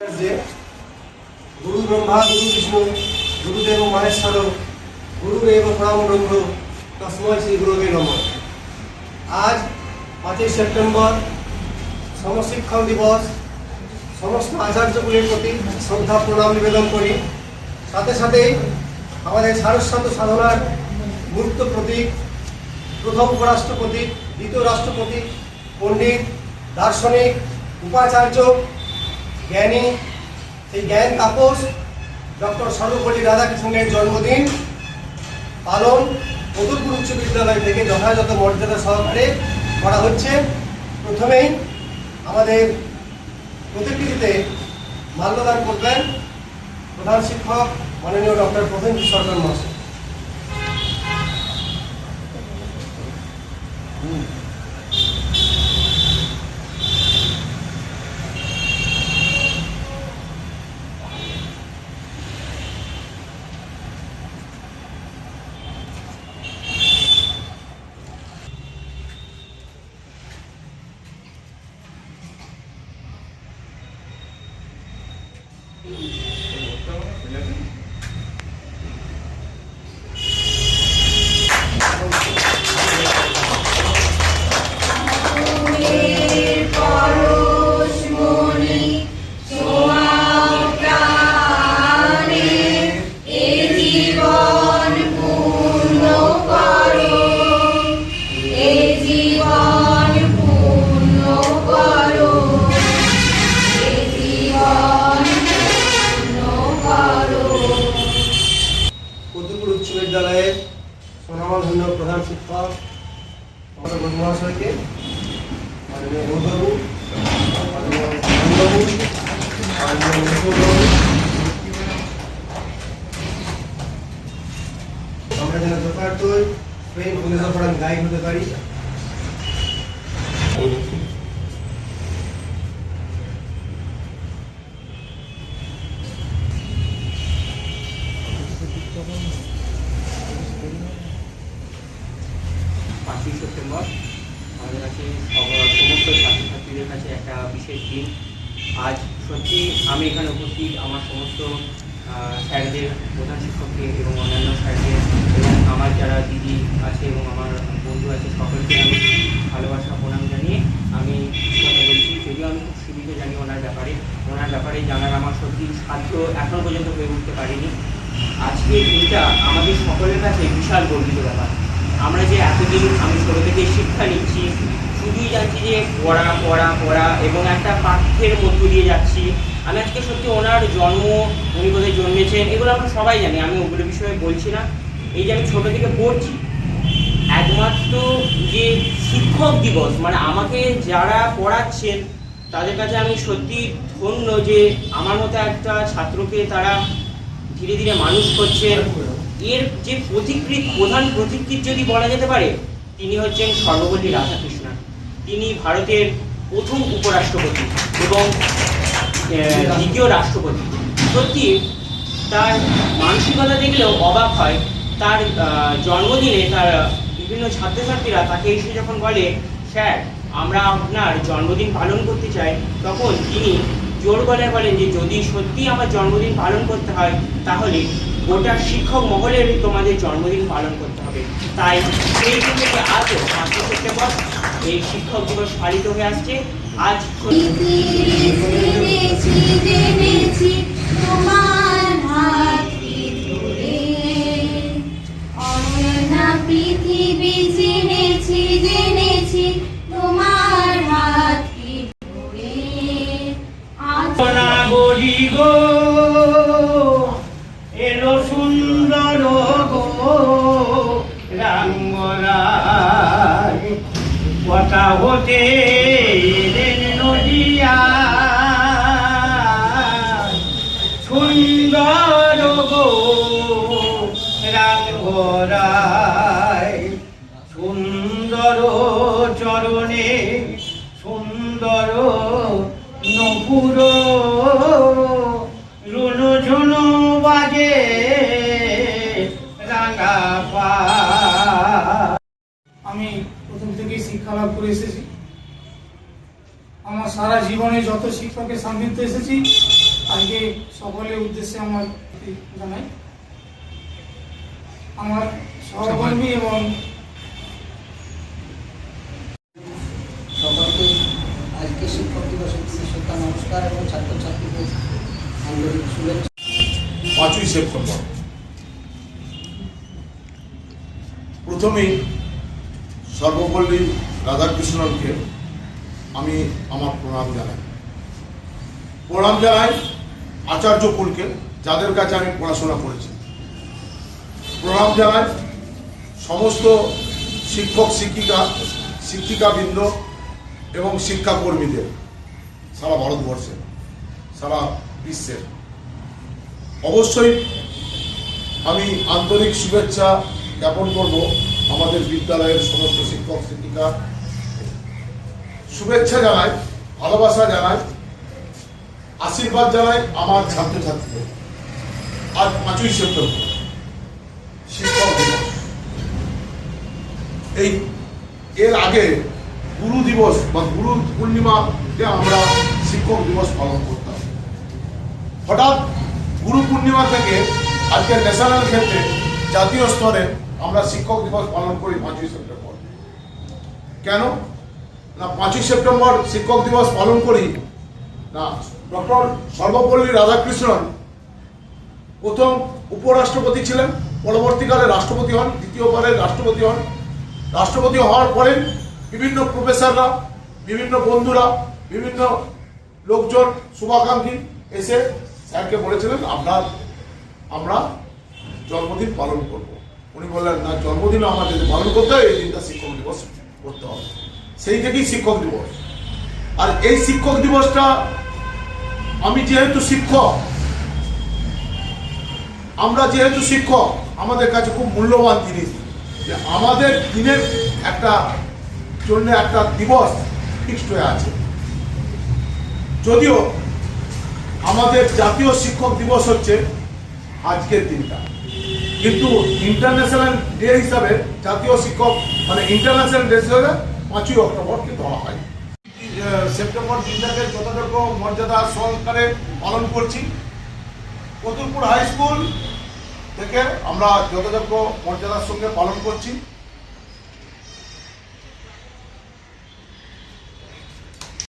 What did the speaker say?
যে গুরু ব্রহ্মা গুরু বিষ্ণু গুরুদেব মহেশ্বর গুরুরেব পরম ব্রহ্ম তস্মৈ শ্রী গুরুবে নমঃ। আজ 5ই সেপ্টেম্বর সমশিক্ষক দিবস। সমস্ত আচার্যগুলির প্রতি শ্রদ্ধা প্রণাম নিবেদন করি। সাথে সাথেই আমাদের সারস্বত সাধনার মূর্ত প্রতীক, প্রথম উপরাষ্ট্রপতি, দ্বিতীয় রাষ্ট্রপতি, পণ্ডিত, দার্শনিক, উপাচার্য, জ্ঞানী, সেই জ্ঞান তাপস ডক্টর সর্বপল্লী রাধাকৃষ্ণের জন্মদিন পালন কদুরপুর উচ্চ বিদ্যালয় থেকে যথাযথ মর্যাদা সহকারে করা হচ্ছে। প্রথমেই আমাদের প্রতিকৃতিতে মাল্যদান করবেন প্রধান শিক্ষক মাননীয় ডক্টর প্রসেনজিৎ সরকার মহাশয়। উচ্চ বিদ্যালয়ের সুনামধন্য প্রধান শিক্ষক আমাদের গুরু মহাশয়কে মাননীয় গৌরবাবু, মাননীয় বাবু, মাননীয় মুকুলবাবু, আমরা যেন যথার্থ প্রেম পুলিশ পড়ান গায়ক হতে পারি। পাঁচই সেপ্টেম্বর আমাদের কাছে সমস্ত ছাত্রছাত্রীদের কাছে একটা বিশেষ দিন। আজ সত্যি আমি এখানে উপস্থিত আমার সমস্ত স্যারদের, প্রধান শিক্ষককে এবং অন্যান্য স্যারদের এবং আমার যারা দিদি আছে এবং আমার বন্ধু আছে সকলকে আমি ভালোবাসা প্রণাম জানিয়ে আমি কথা বলছি। যদিও আমি খুব সীমিত জানি ওনার ব্যাপারে জানার আমার সত্যি সাধ্য এখনও পর্যন্ত হয়ে উঠতে পারিনি। আজকে দিনটা আমাদের সকলের কাছে বিশাল গর্বিত ব্যাপার। আমরা যে এতদিন আমি ছোটো থেকে শিক্ষা নিচ্ছি, শুধুই জানছি যে পড়া পড়া পড়া এবং একটা পাঠ্যের মধ্য দিয়ে যাচ্ছি। আমি আজকে সত্যি ওনার জন্ম, উনি কোথায় জন্মেছেন এগুলো আমরা সবাই জানি, আমি ওগুলো বিষয়ে বলছি না। এই যে আমি ছোটো থেকে পড়ছি, একমাত্র যে শিক্ষক দিবস মানে আমাকে যারা পড়াচ্ছেন তাদের কাছে আমি সত্যি ধন্য যে আমার মতো একটা ছাত্রকে তারা ধীরে ধীরে মানুষ করছেন। এর যে প্রধান প্রতিকৃত যদি বলা যেতে পারে, তিনি হচ্ছেন সর্বপল্লী রাধাকৃষ্ণন। তিনি ভারতের প্রথম উপরাষ্ট্রপতি এবং দ্বিতীয় রাষ্ট্রপতি। সত্যি তার মানসিকতা দেখলেও অবাক হয়। তার জন্মদিনে তার বিভিন্ন ছাত্রছাত্রীরা তাকে এসে যখন বলে, স্যার আমরা আপনার জন্মদিন পালন করতে চাই, তখন তিনি জোর গলায় বলেন যে যদি সত্যি আমার জন্মদিন পালন করতে হয় তাহলে গোটা শিক্ষক মহলের তোমাদের জন্মদিন পালন করতে হবে। তাই সেই দিন থেকে আজও 5ই সেপ্টেম্বর এই শিক্ষক দিবস পালিত হয়ে আসছে। আজ পৃথিবী জেনেছি জেনেছি তোমার হাত কি বলি গো এলো সুন্দর গো রাঙ্গরায় কথা হতে নদিয়া সুন্দর গো রাঙ্গরায় সুন্দর চরণে সুন্দর নপুর রুনু ঝুনু বাজে রাঙা পা। আমি প্রথম থেকেই শিক্ষা লাভ করে এসেছি। আমার সারা জীবনে যত শিক্ষকের সান্নিধ্যে এসেছি সকলের উদ্দেশ্যে আমার জানাই। আমার সহকর্মী এবং সকলকে আজকে শিক্ষক দিবসের শ্রদ্ধা নমস্কার এবং ছাত্রছাত্রীদের আন্তরিক শুভেচ্ছা। 5ই সেপ্টেম্বর প্রথমেই সর্বপল্লী রাধাকৃষ্ণনকে আমি আমার প্রণাম জানাই আচার্য কুলকে, যাদের কাছে আমি পড়াশোনা করেছি। প্রণাম জানাই সমস্ত শিক্ষক শিক্ষিকাবৃন্দ এবং শিক্ষাকর্মীদের, সারা ভারতবর্ষের, সারা বিশ্বের। অবশ্যই আমি আন্তরিক শুভেচ্ছা জ্ঞাপন করব আমাদের বিদ্যালয়ের সমস্ত শিক্ষক শিক্ষিকা। শুভেচ্ছা জানাই, ভালোবাসা জানাই, আশীর্বাদ জানাই আমার ছাত্রছাত্রীদের। আজ 5ই সেপ্টেম্বর শিক্ষক দিবস। এর আগে গুরু দিবস বা গুরু পূর্ণিমাকে আমরা শিক্ষক দিবস পালন করতাম। হঠাৎ গুরু পূর্ণিমা থেকে আজকে ন্যাশনাল ক্ষেত্রে জাতীয় স্তরে আমরা শিক্ষক দিবস পালন করি 5ই সেপ্টেম্বর। কেন না 5ই সেপ্টেম্বর শিক্ষক দিবস পালন করি না, ডক্টর সর্বপল্লী রাধাকৃষ্ণন প্রথম উপরাষ্ট্রপতি ছিলেন, পরবর্তীকালে রাষ্ট্রপতি হন, দ্বিতীয়বারের রাষ্ট্রপতি হন। রাষ্ট্রপতি হওয়ার পরে বিভিন্ন প্রফেসররা, বিভিন্ন বন্ধুরা, বিভিন্ন লোকজন, শুভাকাঙ্ক্ষী এসে স্যারকে বলেছিলেন আমরা জন্মদিন পালন করব। উনি বললেন না, জন্মদিন আমার যদি পালন করতে হয় এই দিনটা শিক্ষক দিবস করতে হবে। সেই থেকেই শিক্ষক দিবস। আর এই শিক্ষক দিবসটা আমরা যেহেতু শিক্ষক আমাদের কাছে খুব মূল্যবান জিনিস, যে আমাদের দিনের জন্য একটা দিবস ফিক্সড হয়ে আছে। যদিও আমাদের জাতীয় শিক্ষক দিবস হচ্ছে আজকের দিনটা, কিন্তু ইন্টারন্যাশনাল ডে হিসাবে জাতীয় শিক্ষক ইন্টারন্যাশনাল ডে হিসাবে 5ই অক্টোবরকে ধরা হয়। সেপ্টেম্বর দিনটাকে যথাযোগ্য মর্যাদা সহকারে পালন করছি। কতুলপুর হাই স্কুল থেকে আমরা যথাযোগ্য মর্যাদার সঙ্গে পালন করছি।